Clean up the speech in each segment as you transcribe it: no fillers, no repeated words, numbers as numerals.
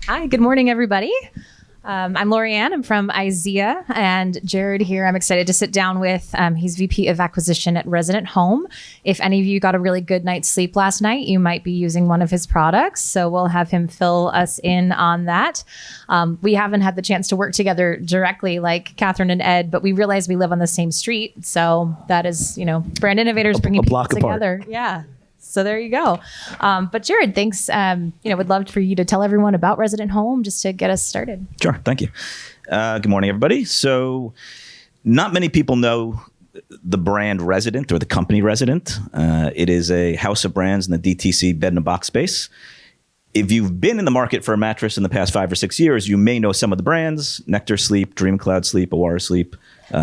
Hi, good morning, everybody. I'm Lorianne. I'm from IZEA, and Jared here I'm excited to sit down with. He's VP of Acquisition at Resident Home. If any of you got a really good night's sleep last night, you might be using one of his products. So we'll have him fill us in on that. We haven't had the chance to work together directly like Catherine and Ed, but we realize we live on the same street. So that is, brand innovators bringing people together. Yeah. So there you go. But Jared, thanks. Would love for you to tell everyone about Resident Home just to get us started. Sure. Thank you. Good morning, everybody. So not many people know the brand Resident or the company Resident. It is a house of brands in the DTC bed in a box space. If you've been in the market for a mattress in the past 5 or 6 years, you may know some of the brands: Nectar Sleep, Dream Cloud Sleep, Awara Sleep,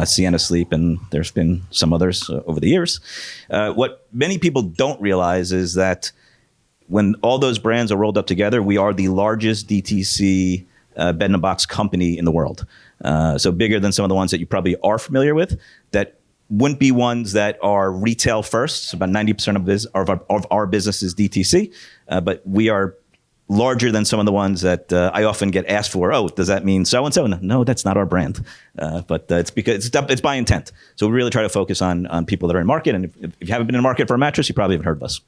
Sienna Sleep, and there's been some others over the years. What many people don't realize is that when all those brands are rolled up together, we are the largest DTC bed-in-a-box company in the world. So bigger than some of the ones that you probably are familiar with, that wouldn't be ones that are retail first. So about 90% of our business is DTC, but we are larger than some of the ones that I often get asked for. Oh, does that mean so-and-so? No, that's not our brand. But it's because it's by intent. So we really try to focus on people that are in market. And if you haven't been in market for a mattress, you probably haven't heard of us.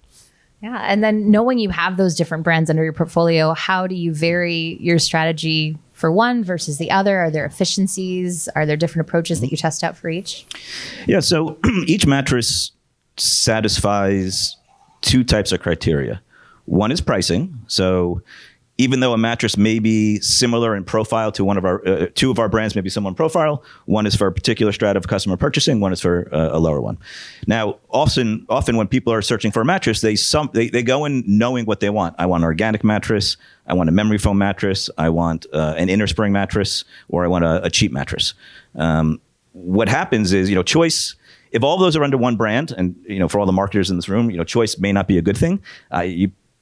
Yeah. And then knowing you have those different brands under your portfolio, how do you vary your strategy for one versus the other? Are there efficiencies? Are there different approaches that you test out for each? Yeah. So each mattress satisfies two types of criteria. One is pricing. So even though a mattress may be similar in profile to one of our two of our brands, may be similar in profile, one is for a particular strata of customer purchasing, one is for a lower one. Now, often when people are searching for a mattress, they go in knowing what they want. I want an organic mattress. I want a memory foam mattress. I want an inner spring mattress, or I want a cheap mattress. What happens is, choice. If all those are under one brand, and for all the marketers in this room, choice may not be a good thing.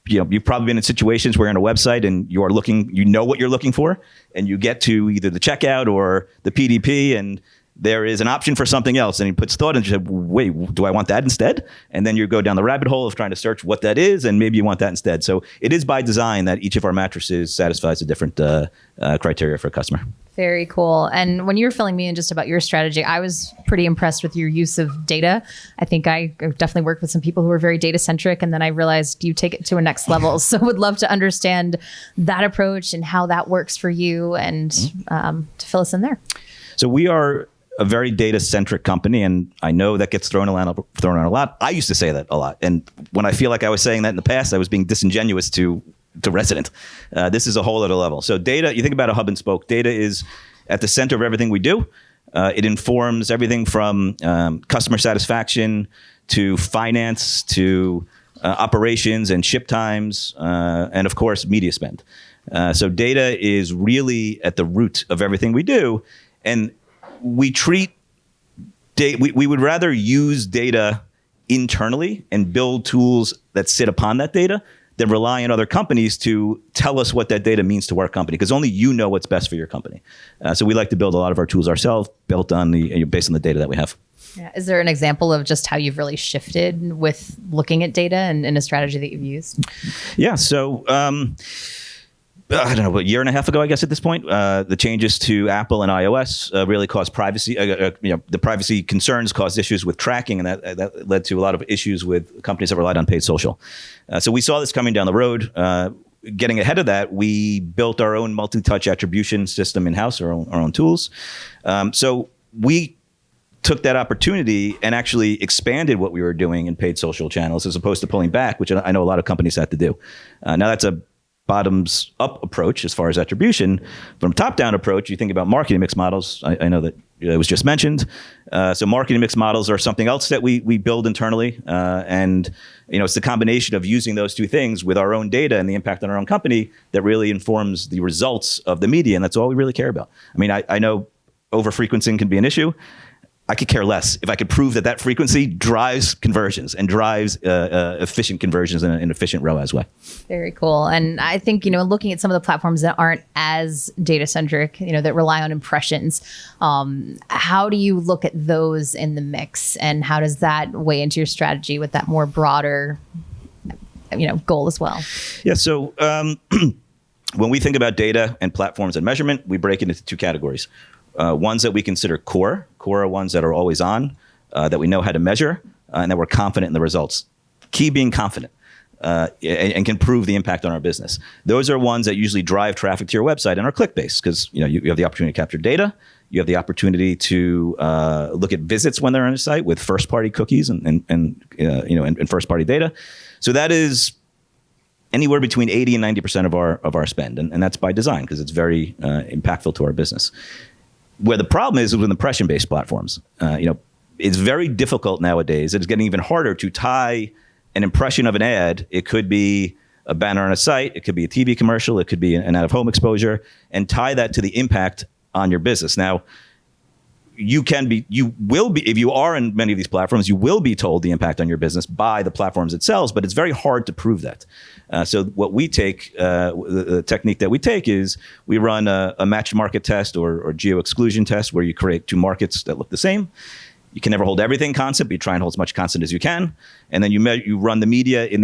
You've probably been in situations where you're on a website and you are looking, what you're looking for, and you get to either the checkout or the PDP, and there is an option for something else, and he puts thought into, wait, do I want that instead? And then you go down the rabbit hole of trying to search what that is, and maybe you want that instead. So it is by design that each of our mattresses satisfies a different criteria for a customer. Very cool. And when you were filling me in just about your strategy, I was pretty impressed with your use of data. I think I definitely worked with some people who were very data centric, and then I realized you take it to a next level. So would love to understand that approach and how that works for you, and to fill us in there. So we are a very data-centric company, and I know that gets thrown around a lot. I used to say that a lot, and when I feel like I was saying that in the past, I was being disingenuous to Resident. This is a whole other level. So data, you think about a hub and spoke. Data is at the center of everything we do. It informs everything from customer satisfaction to finance to operations and ship times, and of course, media spend. So data is really at the root of everything we do, and we treat data. We would rather use data internally and build tools that sit upon that data than rely on other companies to tell us what that data means to our company, because only you know what's best for your company. So we like to build a lot of our tools ourselves, built on based on the data that we have. Yeah. Is there an example of just how you've really shifted with looking at data and in a strategy that you've used? Yeah. So I don't know, a year and a half ago, I guess at this point, the changes to Apple and iOS really caused privacy. The privacy concerns caused issues with tracking, and that led to a lot of issues with companies that relied on paid social. So we saw this coming down the road. Getting ahead of that, we built our own multi-touch attribution system in-house, our own tools. So we took that opportunity and actually expanded what we were doing in paid social channels as opposed to pulling back, which I know a lot of companies had to do. Now that's a bottoms up approach as far as attribution. From top down approach, you think about marketing mix models. I know that it was just mentioned. So marketing mix models are something else that we build internally. And it's the combination of using those two things with our own data and the impact on our own company that really informs the results of the media. And that's all we really care about. I mean, I know over frequencing can be an issue. I could care less if I could prove that frequency drives conversions and drives efficient conversions in an efficient ROAS way. Very cool. And I think, looking at some of the platforms that aren't as data centric, that rely on impressions, how do you look at those in the mix, and how does that weigh into your strategy with that more broader, goal as well? Yeah. So, when we think about data and platforms and measurement, we break it into two categories. Ones that we consider core. Core are ones that are always on, that we know how to measure, and that we're confident in the results. Key being confident. And can prove the impact on our business. Those are ones that usually drive traffic to your website and are click-based because you have the opportunity to capture data. You have the opportunity to look at visits when they're on your site with first-party cookies and first-party data. So that is anywhere between 80 and 90% of our spend, and that's by design because it's very impactful to our business. Where the problem is with impression-based platforms. It's very difficult nowadays. It's getting even harder to tie an impression of an ad. It could be a banner on a site. It could be a TV commercial. It could be an out-of-home exposure, and tie that to the impact on your business. Now, you will be, if you are in many of these platforms, you will be told the impact on your business by the platforms themselves, but it's very hard to prove that. So what we take, the technique that we take is we run a matched market test or geo-exclusion test where you create two markets that look the same. You can never hold everything constant, but you try and hold as much constant as you can. And then you run the media in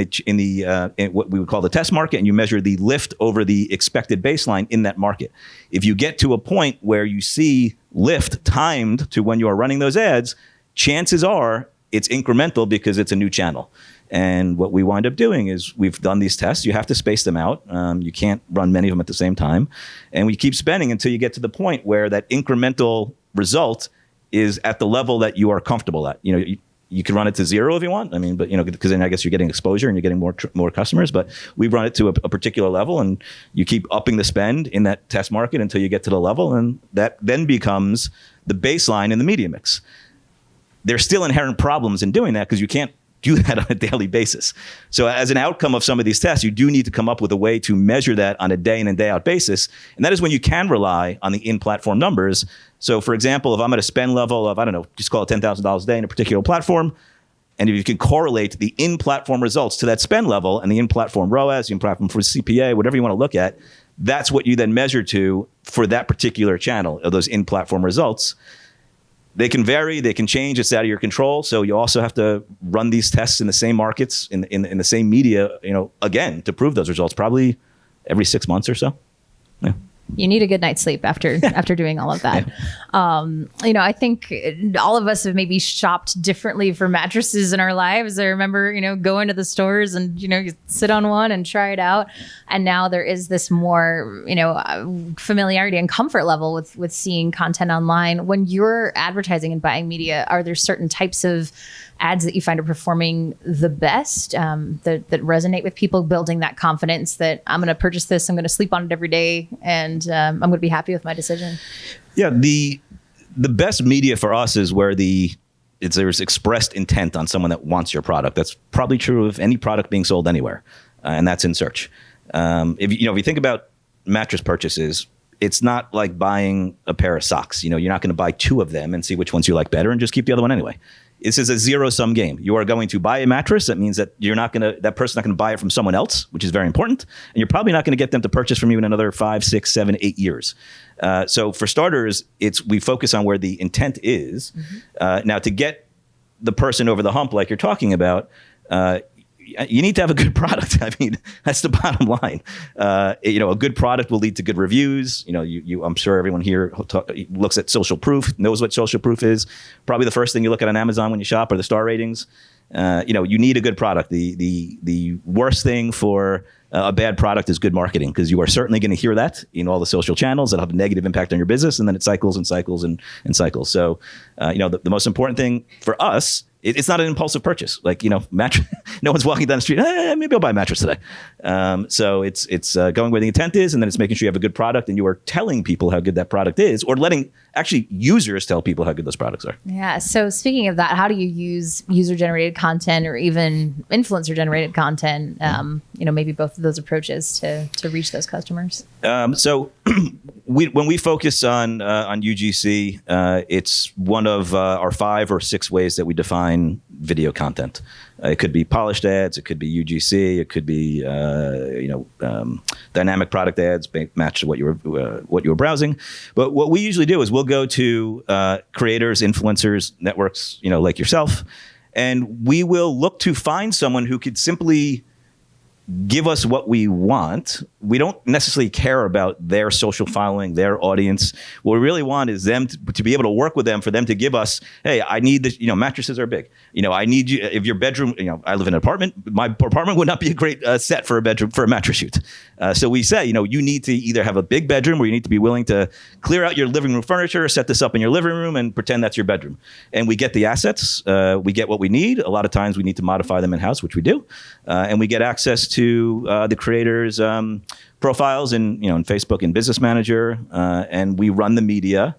what we would call the test market, and you measure the lift over the expected baseline in that market. If you get to a point where you see lift timed to when you are running those ads, chances are it's incremental because it's a new channel. And what we wind up doing is we've done these tests. You have to space them out. You can't run many of them at the same time. And we keep spending until you get to the point where that incremental result is at the level that you are comfortable at. You can run it to zero if you want. But because then I guess you're getting exposure and you're getting more customers. But we run it to a particular level, and you keep upping the spend in that test market until you get to the level, and that then becomes the baseline in the media mix. There's still inherent problems in doing that because you can't do that on a daily basis. So as an outcome of some of these tests, you do need to come up with a way to measure that on a day in and day out basis. And that is when you can rely on the in-platform numbers. So for example, if I'm at a spend level of, just call it $10,000 a day in a particular platform, and if you can correlate the in-platform results to that spend level and the in-platform ROAS, the in-platform for CPA, whatever you want to look at, that's what you then measure to for that particular channel of those in-platform results. They can vary, they can change, it's out of your control. So you also have to run these tests in the same markets, in the same media, again, to prove those results, probably every 6 months or so. Yeah. You need a good night's sleep after doing all of that. Yeah. I think all of us have maybe shopped differently for mattresses in our lives. I remember, going to the stores and, you sit on one and try it out. And now there is this more, familiarity and comfort level with seeing content online. When you're advertising and buying media, are there certain types of ads that you find are performing the best, that resonate with people, building that confidence that I'm going to purchase this, I'm going to sleep on it every day, and I'm going to be happy with my decision? Yeah, the best media for us is where there's expressed intent on someone that wants your product. That's probably true of any product being sold anywhere, and that's in search. If you think about mattress purchases, it's not like buying a pair of socks. You're not going to buy two of them and see which ones you like better and just keep the other one anyway. This is a zero-sum game. You are going to buy a mattress. That means that that person's not going to buy it from someone else, which is very important. And you're probably not going to get them to purchase from you in another 5, 6, 7, 8 years. So for starters, we focus on where the intent is. Mm-hmm. Now, to get the person over the hump, like you're talking about, you need to have a good product. That's the bottom line. A good product will lead to good reviews. I'm sure everyone here looks at social proof, knows what social proof is. Probably the first thing you look at on Amazon when you shop are the star ratings. You need a good product. The worst thing for a bad product is good marketing, because you are certainly going to hear that in all the social channels that have a negative impact on your business, and then it cycles and cycles and cycles. So, the most important thing for us, it's not an impulsive purchase. Mattress. No one's walking down the street, maybe I'll buy a mattress today. So it's going where the intent is, and then it's making sure you have a good product, and you are telling people how good that product is, or letting actually users tell people how good those products are. Yeah. So speaking of that, how do you use user-generated content or even influencer-generated content? Maybe both of those approaches to reach those customers. So when we focus on UGC, it's one of our 5 or 6 ways that we define video content. It could be polished ads, it could be UGC, it could be dynamic product ads matched to what you were browsing. But what we usually do is we'll go to creators, influencers, networks, like yourself, and we will look to find someone who could simply give us what we want we don't necessarily care about their social following, their audience. What we really want is them to be able to work with them, for them to give us, hey, I need this, mattresses are big. I need you, if your bedroom, I live in an apartment, my apartment would not be a great set for a bedroom, for a mattress shoot. So we say, you need to either have a big bedroom, or you need to be willing to clear out your living room furniture, set this up in your living room, and pretend that's your bedroom. And we get the assets, we get what we need. A lot of times we need to modify them in-house, which we do. And we get access to the creators' profiles in Facebook and Business Manager, and we run the media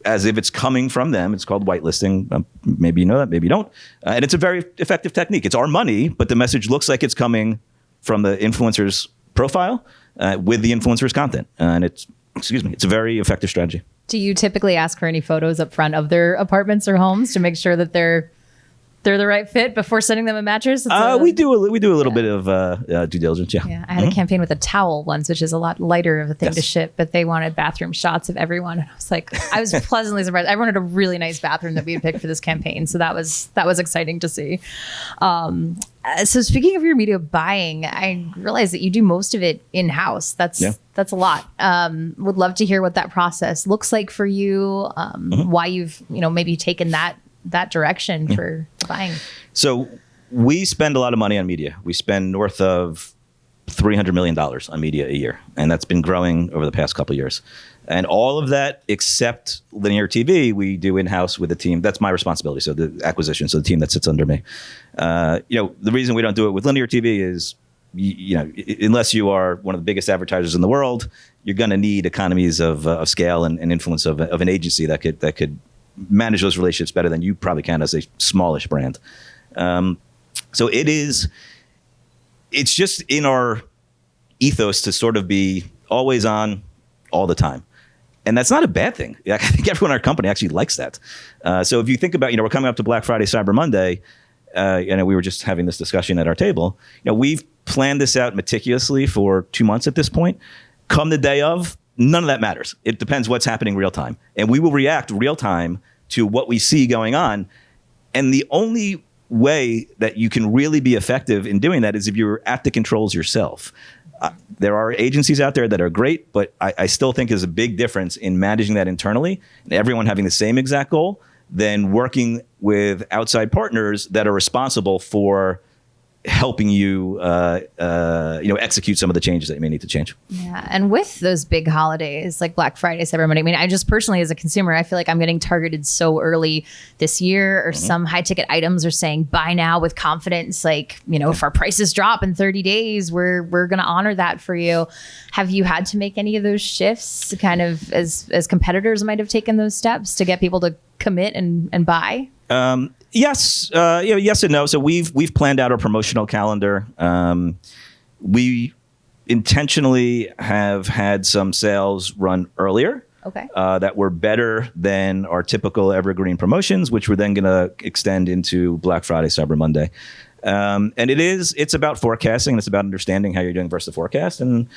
as if it's coming from them. It's called whitelisting. Maybe you know that, maybe you don't. And it's a very effective technique. It's our money, but the message looks like it's coming from the influencer's profile with the influencer's content. And it's a very effective strategy. Do you typically ask for any photos up front of their apartments or homes to make sure that they're the right fit before sending them a mattress? We do a little bit of due diligence. Yeah, I had a campaign with a towel once, which is a lot lighter of a thing to ship, but they wanted bathroom shots of everyone. And I was pleasantly surprised. Everyone had a really nice bathroom that we had picked for this campaign, so that was exciting to see. So speaking of your media buying, I realized that you do most of it in-house. That's a lot. Would love to hear what that process looks like for you. Why you've maybe taken that direction for buying. So we spend a lot of money on media. We spend north of $300 million on media a year, and that's been growing over the past couple of years. And all of that, except linear TV, we do in-house with a team. That's my responsibility. So the acquisition, so the team that sits under me. The reason we don't do it with linear TV is, unless you are one of the biggest advertisers in the world, you're going to need economies of scale and influence of an agency that could manage those relationships better than you probably can as a smallish brand. So it's just in our ethos to sort of be always on all the time. And that's not a bad thing. I think everyone in our company actually likes that. So if you think about, we're coming up to Black Friday, Cyber Monday, we were just having this discussion at our table. We've planned this out meticulously for 2 months at this point. Come the day of, none of that matters. It depends what's happening real time. And we will react real time to what we see going on. And the only way that you can really be effective in doing that is if you're at the controls yourself. There are agencies out there that are great, but I still think there's a big difference in managing that internally and everyone having the same exact goal than working with outside partners that are responsible for helping you, execute some of the changes that you may need to change. Yeah, and with those big holidays like Black Friday, Cyber Monday, I mean, I just personally as a consumer, I feel like I'm getting targeted so early this year, or some high ticket items are saying buy now with confidence. Like, if our prices drop in 30 days, we're going to honor that for you. Have you had to make any of those shifts, kind of as competitors might have taken those steps to get people to commit and buy? Yes, yes and no. So we've planned out our promotional calendar. We intentionally have had some sales run earlier. Okay. That were better than our typical evergreen promotions, which we're then going to extend into Black Friday, Cyber Monday. And it's about forecasting, and it's about understanding how you're doing versus the forecast. And,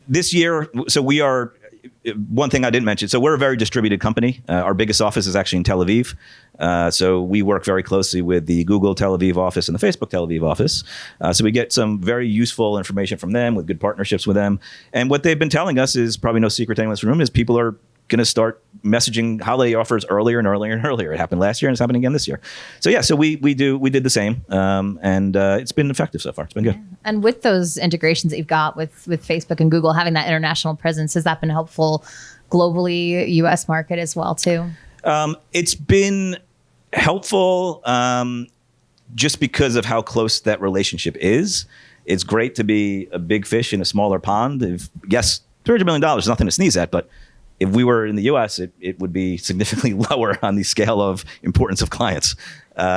this year, so we are, one thing I didn't mention, so we're a very distributed company. Our biggest office is actually in Tel Aviv. So we work very closely with the Google Tel Aviv office and the Facebook Tel Aviv office. So we get some very useful information from them with good partnerships with them. And what they've been telling us is probably no secret to anyone in this room is people are going to start messaging holiday offers earlier and earlier and earlier. It happened last year and it's happening again this year. So so we did the same. And it's been effective so far. It's been good. Yeah. And with those integrations that you've got with Facebook and Google, having that international presence, has that been helpful globally, US market as well too? It's been helpful just because of how close that relationship is. It's great to be a big fish in a smaller pond. Yes, $300 million is nothing to sneeze at, but if we were in the US, it would be significantly lower on the scale of importance of clients.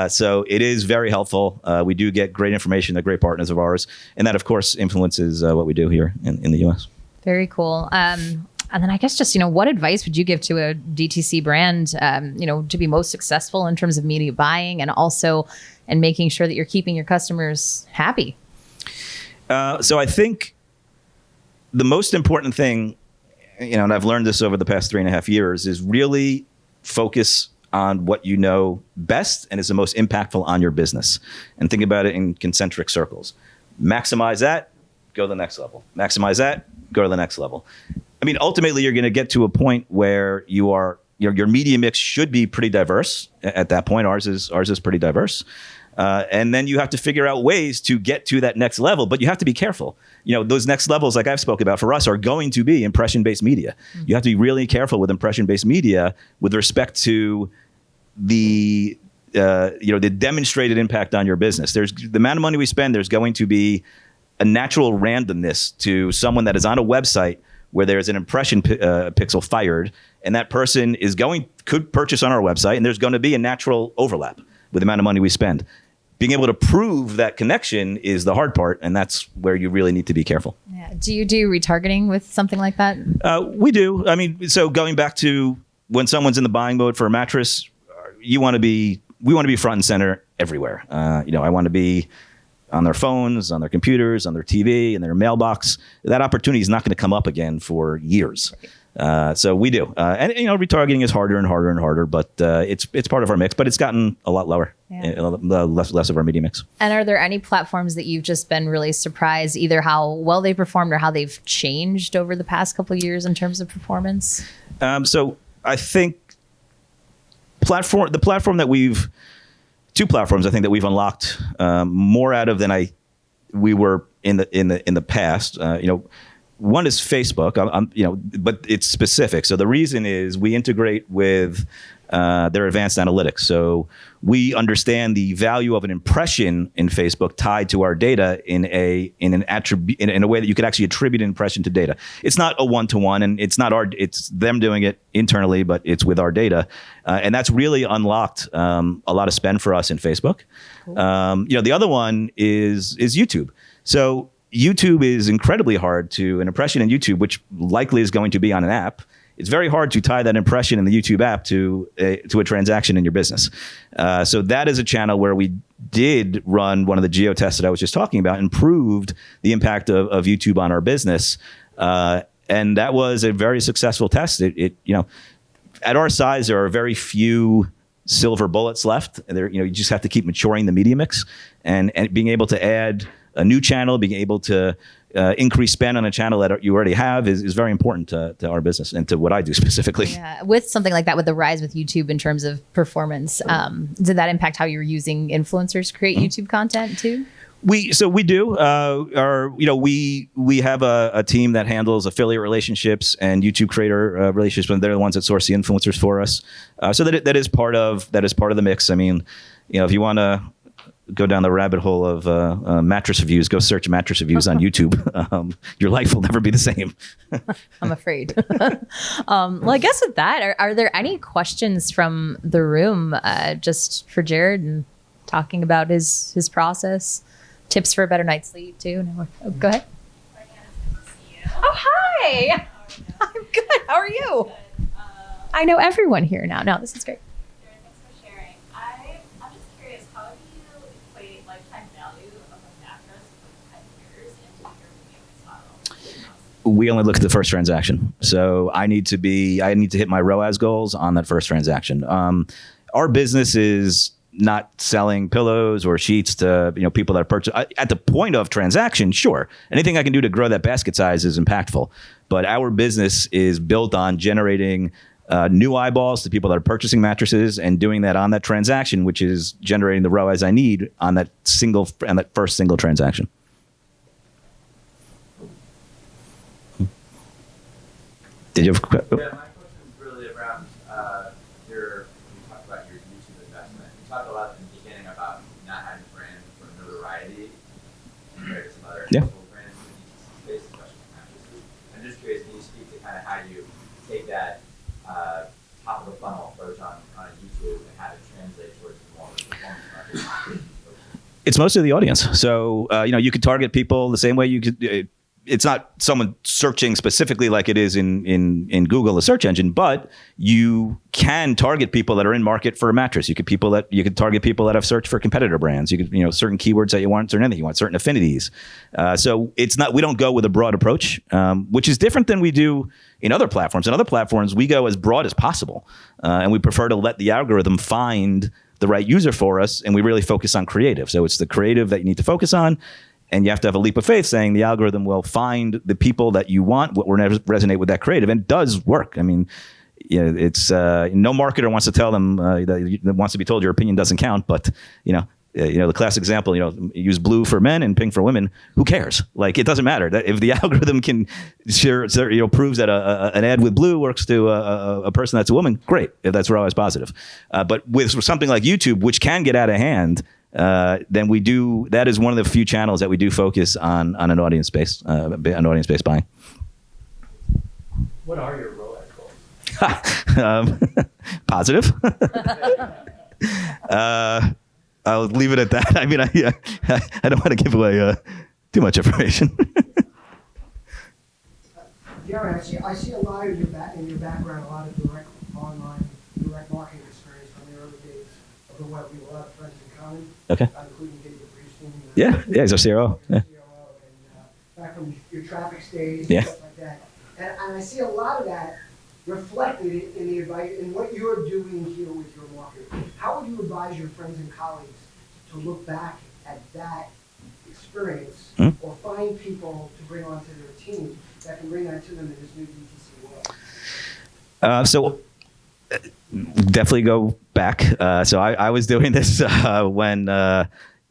So it is very helpful. We do get great information. They're great partners of ours. And that, of course, influences what we do here in the US. Very cool. And then I guess just, what advice would you give to a DTC brand, to be most successful in terms of media buying and making sure that you're keeping your customers happy? So I think the most important thing, and I've learned this over the past 3.5 years, is really focus on what you know best and is the most impactful on your business. And think about it in concentric circles. maximize that, go to the next level. Maximize that, go to the next level. I mean, ultimately, you're going to get to a point where your media mix should be pretty diverse. At that point, ours is pretty diverse. And then you have to figure out ways to get to that next level, but you have to be careful. Those next levels, like I've spoke about for us, are going to be impression-based media. Mm-hmm. You have to be really careful with impression-based media with respect to the demonstrated impact on your business. There's the amount of money we spend. There's going to be a natural randomness to someone that is on a website where there's an impression pixel fired, and that person could purchase on our website, and there's going to be a natural overlap with the amount of money we spend. Being able to prove that connection is the hard part, and that's where you really need to be careful. Yeah. Do you do retargeting with something like that? We do. I mean, so going back to when someone's in the buying mode for a mattress, we want to be front and center everywhere. I want to be on their phones, on their computers, on their TV, in their mailbox. That opportunity is not going to come up again for years. So we do. And retargeting is harder and harder and harder, but it's part of our mix, but it's gotten a lot lower, less of our media mix. And are there any platforms that you've just been really surprised, either how well they performed or how they've changed over the past couple of years in terms of performance? So I think two platforms I think that we've unlocked more out of than we were in the past. One is Facebook, but it's specific. So the reason is we integrate with their advanced analytics. So we understand the value of an impression in Facebook tied to our data in a way that you could actually attribute an impression to data. It's not a one-to-one, and it's them doing it internally, but it's with our data, and that's really unlocked a lot of spend for us in Facebook. Cool. The other one is YouTube. So YouTube is incredibly hard to an impression in YouTube, which likely is going to be on an app. It's very hard to tie that impression in the YouTube app to a transaction in your business. So that is a channel where we did run one of the geo tests that I was just talking about, and proved the impact of YouTube on our business. And that was a very successful test. At our size, there are very few silver bullets left. You just have to keep maturing the media mix and being able to add a new channel, being able to increase spend on a channel that you already have is very important to our business and to what I do specifically. Yeah, with something like that, with the rise with YouTube in terms of performance, did that impact how you're using influencers to create YouTube content too? We do. We have a team that handles affiliate relationships and YouTube creator relationships, and they're the ones that source the influencers for us. So that is part of the mix. I mean, if you want to go down the rabbit hole of mattress reviews, go search mattress reviews on YouTube. Your life will never be the same. I'm afraid. Well, I guess with that, are there any questions from the room just for Jared and talking about his process? Tips for a better night's sleep too? No, go ahead. Oh, hi. I'm good. How are you? I know everyone here now. No, this is great. We only look at the first transaction. So I need to hit my ROAS goals on that first transaction. Our business is not selling pillows or sheets to people that are purchase at the point of transaction. Sure, anything I can do to grow that basket size is impactful. But our business is built on generating new eyeballs to people that are purchasing mattresses and doing that on that transaction, which is generating the ROAS I need on that first single transaction. Did you have Yeah, my question is really around when you talk about your YouTube investment. You talked a lot in the beginning about not having a brand for notoriety compared to some other local brands in the space, especially mattresses. I'm just curious, can you speak to kind of how you take that top of the funnel approach on YouTube and how it translates towards more of the performance marketing? It's mostly the audience. So, you could target people the same way you could. It's not someone searching specifically like it is in Google, the search engine, but you can target people that are in market for a mattress. You could target people that have searched for competitor brands. You could, certain keywords that you want, certain anything you want, certain affinities. So we don't go with a broad approach, which is different than we do in other platforms. In other platforms, we go as broad as possible, and we prefer to let the algorithm find the right user for us, and we really focus on creative. So it's the creative that you need to focus on. And you have to have a leap of faith saying the algorithm will find the people that you want, what will resonate with that creative. And it does work. I mean, it's no marketer wants to tell them that wants to be told your opinion doesn't count. But, the classic example, use blue for men and pink for women. Who cares? Like, it doesn't matter. That if the algorithm can proves that an ad with blue works to a person that's a woman, great. If that's always positive. But with something like YouTube, which can get out of hand, then we do. That is one of the few channels that we do focus on an audience based buying. What are your ROAS goals? Positive. I'll leave it at that. I mean, I don't want to give away too much information. Jared, I see a lot of in your background, a lot of direct marketing experience from the early days of the web. We have a lot of friends in common, Okay. Including David Priestley. Yeah, he's our CRO. Yeah. And back from your traffic stage Yeah. and stuff like that. And I see a lot of that reflected in the advice, in what you're doing here with your marketing. How would you advise your friends and colleagues to look back at that experience or find people to bring onto their team that can bring that to them in this new DTC world? So definitely go back. So I was doing this when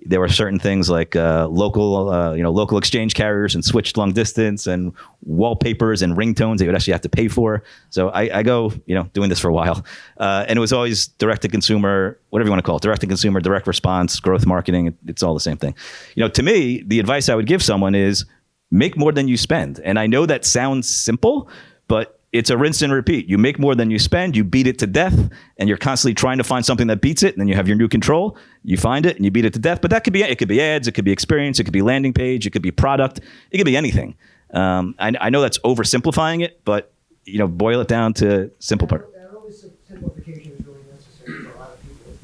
there were certain things like local exchange carriers and switched long distance and wallpapers and ringtones they would actually have to pay for. So I go, doing this for a while. And it was always direct to consumer, whatever you want to call it, direct to consumer, direct response, growth marketing. It's all the same thing. To me, the advice I would give someone is make more than you spend. And I know that sounds simple, but it's a rinse and repeat. You make more than you spend, you beat it to death, and you're constantly trying to find something that beats it, and then you have your new control, you find it, and you beat it to death. But it could be ads, it could be experience, it could be landing page, it could be product, it could be anything. I know that's oversimplifying it, but boil it down to simple part. That always simplification is really necessary for a lot of people.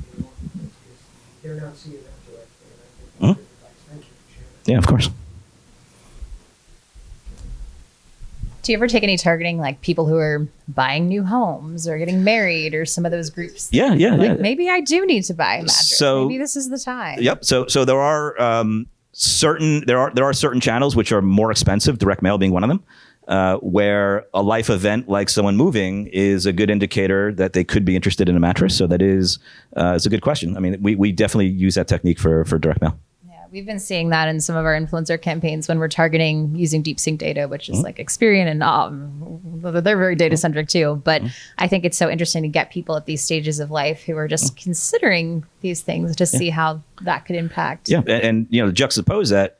They're not seeing that directly. And I think that's good advice. Thank you for sharing that. Yeah, of course. Do you ever take any targeting, like people who are buying new homes or getting married or some of those groups? Yeah. Maybe I do need to buy a mattress. So, maybe this is the time. Yep. So there are certain channels which are more expensive, direct mail being one of them, where a life event like someone moving is a good indicator that they could be interested in a mattress. So that is it's a good question. I mean, we definitely use that technique for direct mail. We've been seeing that in some of our influencer campaigns when we're targeting using deep sync data, which is like Experian and they're very data centric too. But I think it's so interesting to get people at these stages of life who are just considering these things to see how that could impact. Yeah. And to juxtapose that,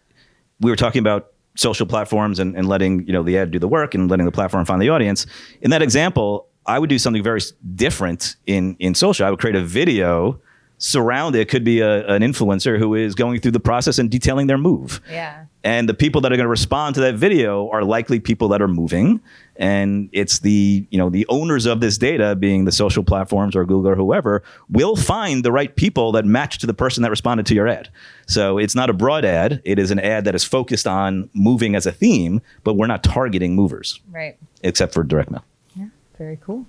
we were talking about social platforms and letting, the ad do the work and letting the platform find the audience. In that example, I would do something very different in social. I would create a video surrounded. It could be an influencer who is going through the process and detailing their move. Yeah. And the people that are going to respond to that video are likely people that are moving. And it's the owners of this data, being the social platforms or Google or whoever, will find the right people that match to the person that responded to your ad. So it's not a broad ad. It is an ad that is focused on moving as a theme, but we're not targeting movers. Right. Except for direct mail. Yeah. Very cool.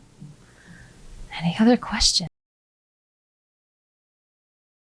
Any other questions?